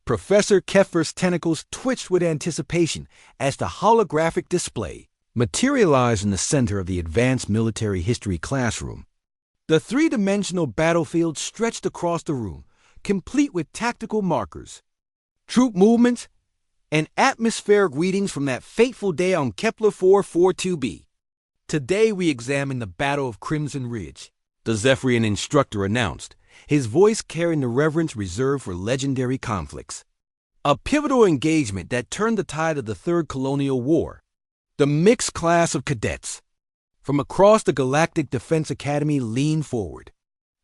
Professor Keffer's tentacles twitched with anticipation as the holographic display materialized in the center of the advanced military history classroom. The three-dimensional battlefield stretched across the room, complete with tactical markers, troop movements, and atmospheric readings from that fateful day on Kepler 442b. Today we examine the Battle of Crimson Ridge, the Zephyrian instructor announced, his voice carrying the reverence reserved for legendary conflicts. A pivotal engagement that turned the tide of the Third Colonial War. The mixed class of cadets from across the Galactic Defense Academy leaned forward.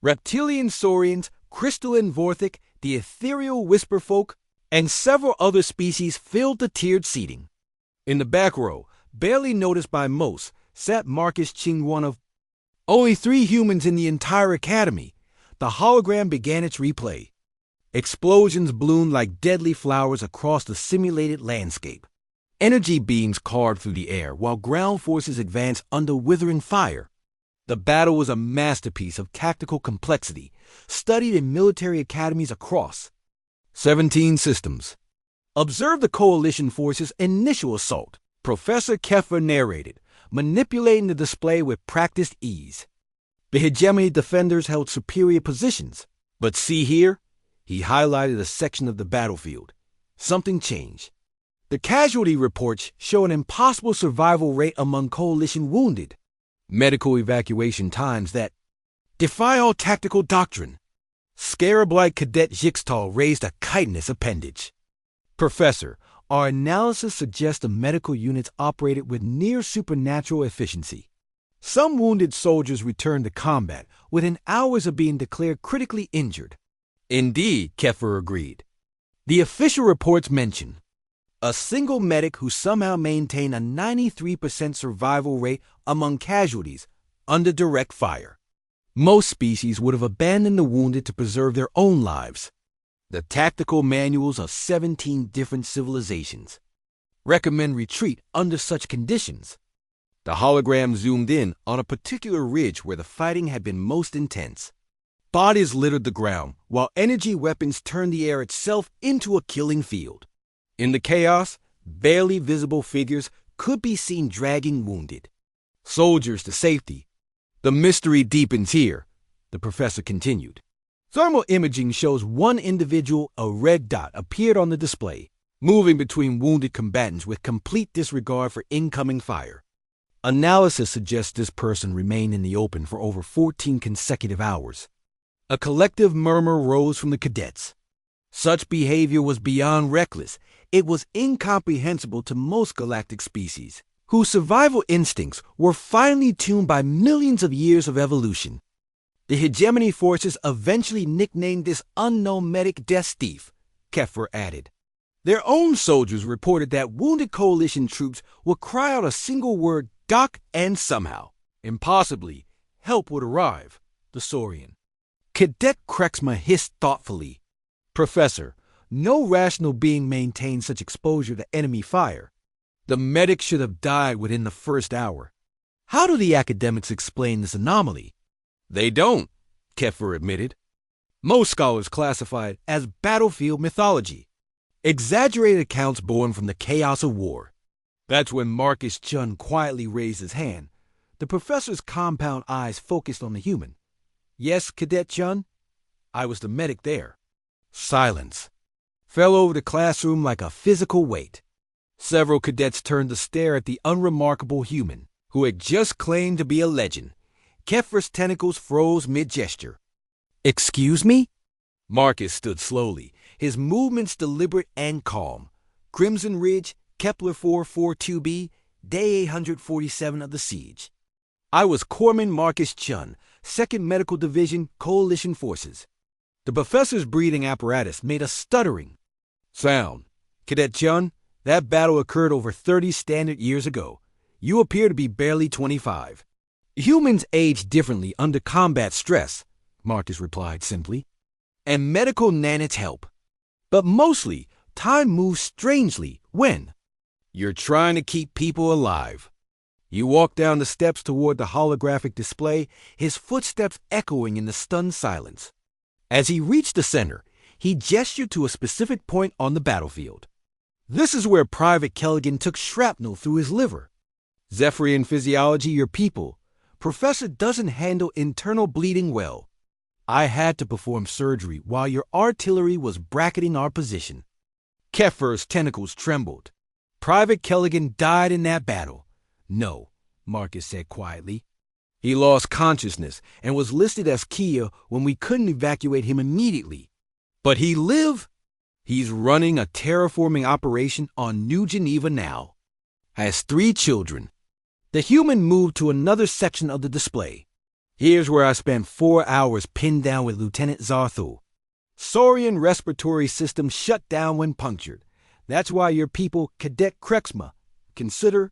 Reptilian saurians, crystalline vorthic, the ethereal whisperfolk, and several other species filled the tiered seating. In the back row, barely noticed by most, sat Marcus Ching, one of only 3 humans in the entire academy. The hologram began its replay. Explosions bloomed like deadly flowers across the simulated landscape. Energy beams carved through the air while ground forces advanced under withering fire. The battle was a masterpiece of tactical complexity, studied in military academies across 17 systems. Observe the coalition forces' initial assault, Professor Keffer narrated, manipulating the display with practiced ease. The hegemony defenders held superior positions, but see here, he highlighted a section of the battlefield. Something changed. The casualty reports show an impossible survival rate among coalition wounded. Medical evacuation times that defy all tactical doctrine. Scarab-like Cadet Jixtal raised a chitinous appendage. Professor, our analysis suggests the medical units operated with near supernatural efficiency. Some wounded soldiers returned to combat within hours of being declared critically injured. Indeed, Keffer agreed. The official reports mention a single medic who somehow maintained a 93% survival rate among casualties under direct fire. Most species would have abandoned the wounded to preserve their own lives. The tactical manuals of 17 different civilizations recommend retreat under such conditions. The hologram zoomed in on a particular ridge where the fighting had been most intense. Bodies littered the ground, while energy weapons turned the air itself into a killing field. In the chaos, barely visible figures could be seen dragging wounded soldiers to safety. The mystery deepens here, the professor continued. Thermal imaging shows one individual, a red dot, appeared on the display, moving between wounded combatants with complete disregard for incoming fire. Analysis suggests this person remained in the open for over 14 consecutive hours. A collective murmur rose from the cadets. Such behavior was beyond reckless. It was incomprehensible to most galactic species, whose survival instincts were finely tuned by millions of years of evolution. The hegemony forces eventually nicknamed this unknown medic Death Thief, Keffer added. Their own soldiers reported that wounded coalition troops would cry out a single word, "Doc," and somehow, impossibly, help would arrive, the Saurian. Cadet Krexma hissed thoughtfully. Professor, no rational being maintains such exposure to enemy fire. The medic should have died within the first hour. How do the academics explain this anomaly? They don't, Keffer admitted. Most scholars classify it as battlefield mythology, exaggerated accounts born from the chaos of war. That's when Marcus Chun quietly raised his hand. The professor's compound eyes focused on the human. Yes, Cadet Chun? I was the medic there. Silence fell over the classroom like a physical weight. Several cadets turned to stare at the unremarkable human, who had just claimed to be a legend. Keffer's tentacles froze mid-gesture. Excuse me? Marcus stood slowly, his movements deliberate and calm. Crimson Ridge, Kepler 442b, day 847 of the siege. I was Corpsman Marcus Chun, 2nd Medical Division, Coalition Forces. The professor's breathing apparatus made a stuttering sound. Cadet Chun, that battle occurred over 30 standard years ago. You appear to be barely 25. Humans age differently under combat stress, Marcus replied simply. And medical nanites help. But mostly, time moves strangely when you're trying to keep people alive. He walked down the steps toward the holographic display, his footsteps echoing in the stunned silence. As he reached the center, He gestured to a specific point on the battlefield. This is where Private Kelligan took shrapnel through his liver. Zephyrian physiology, your people. Professor doesn't handle internal bleeding well. I had to perform surgery while your artillery was bracketing our position. Kepher's tentacles trembled. Private Kelligan died in that battle. No, Marcus said quietly. He lost consciousness and was listed as Kia when we couldn't evacuate him immediately. But he lived. He's running a terraforming operation on New Geneva now. Has 3 children. The human moved to another section of the display. Here's where I spent 4 hours pinned down with Lieutenant Zarthul. Saurian respiratory system shut down when punctured. That's why your people, Cadet Krexma, consider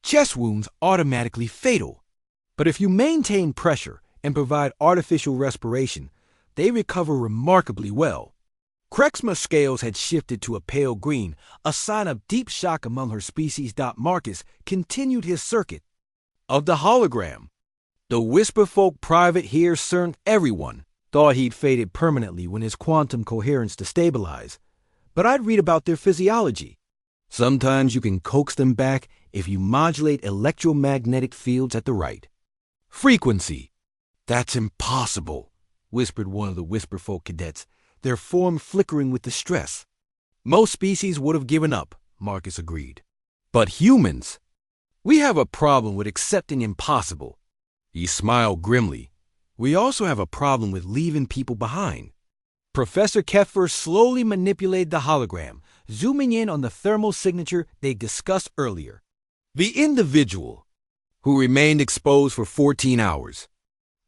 chest wounds automatically fatal. But if you maintain pressure and provide artificial respiration, they recover remarkably well. Krexma's scales had shifted to a pale green, a sign of deep shock among her species. Marcus continued his circuit of the hologram. The Whisperfolk private here CERN everyone thought he'd faded permanently when his quantum coherence destabilized, but I'd read about their physiology. Sometimes you can coax them back if you modulate electromagnetic fields at the right frequency. That's impossible, whispered one of the Whisperfolk cadets, their form flickering with distress. Most species would have given up, Marcus agreed. But humans, we have a problem with accepting impossible. He smiled grimly. We also have a problem with leaving people behind. Professor Keffer slowly manipulated the hologram, zooming in on the thermal signature they discussed earlier. The individual, who remained exposed for 14 hours.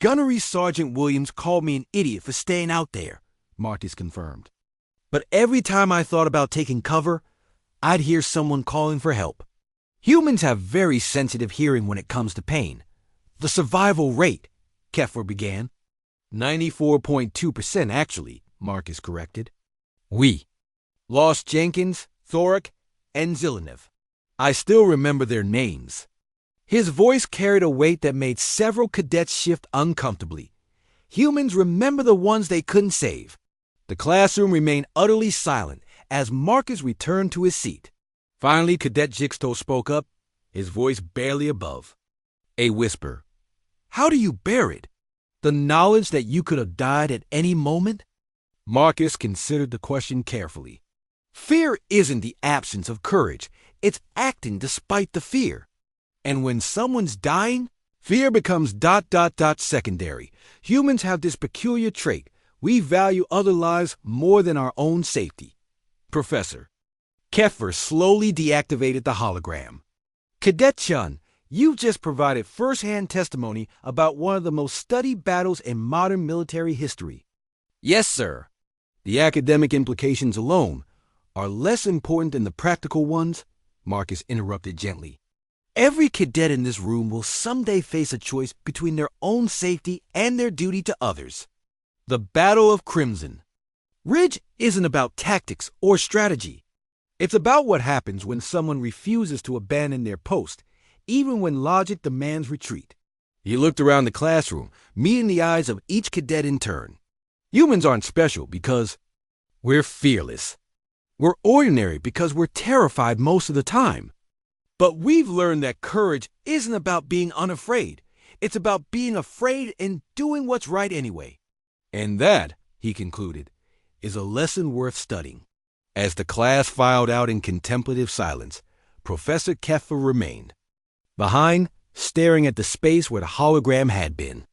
Gunnery Sergeant Williams called me an idiot for staying out there, Marcus confirmed. But every time I thought about taking cover, I'd hear someone calling for help. Humans have very sensitive hearing when it comes to pain. The survival rate, Keffer began. 94.2% actually, Marcus corrected. We lost Jenkins, Thorak, and Zilenev. I still remember their names. His voice carried a weight that made several cadets shift uncomfortably. Humans remember the ones they couldn't save. The classroom remained utterly silent as Marcus returned to his seat. Finally, Cadet Jigsaw spoke up, his voice barely above. A whisper. How do you bear it? The knowledge that you could have died at any moment? Marcus considered the question carefully. Fear isn't the absence of courage. It's acting despite the fear. And when someone's dying, fear becomes ... secondary. Humans have this peculiar trait. We value other lives more than our own safety. Professor. Keffer slowly deactivated the hologram. Cadet Chun, you've just provided first-hand testimony about one of the most studied battles in modern military history. Yes, sir. The academic implications alone are less important than the practical ones, Marcus interrupted gently. Every cadet in this room will someday face a choice between their own safety and their duty to others. The Battle of Crimson. Ridge isn't about tactics or strategy. It's about what happens when someone refuses to abandon their post, even when logic demands retreat. He looked around the classroom, meeting the eyes of each cadet in turn. Humans aren't special because we're fearless. We're ordinary because we're terrified most of the time. But we've learned that courage isn't about being unafraid. It's about being afraid and doing what's right anyway. And that, he concluded, is a lesson worth studying. As the class filed out in contemplative silence, Professor Keffer remained behind, staring at the space where the hologram had been.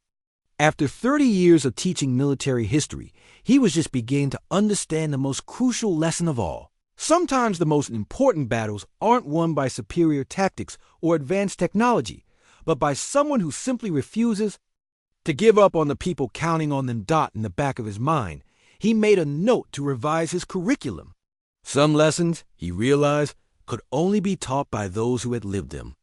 After 30 years of teaching military history, he was just beginning to understand the most crucial lesson of all. Sometimes the most important battles aren't won by superior tactics or advanced technology, but by someone who simply refuses to give up on the people counting on them. In the back of his mind, he made a note to revise his curriculum. Some lessons, he realized, could only be taught by those who had lived them.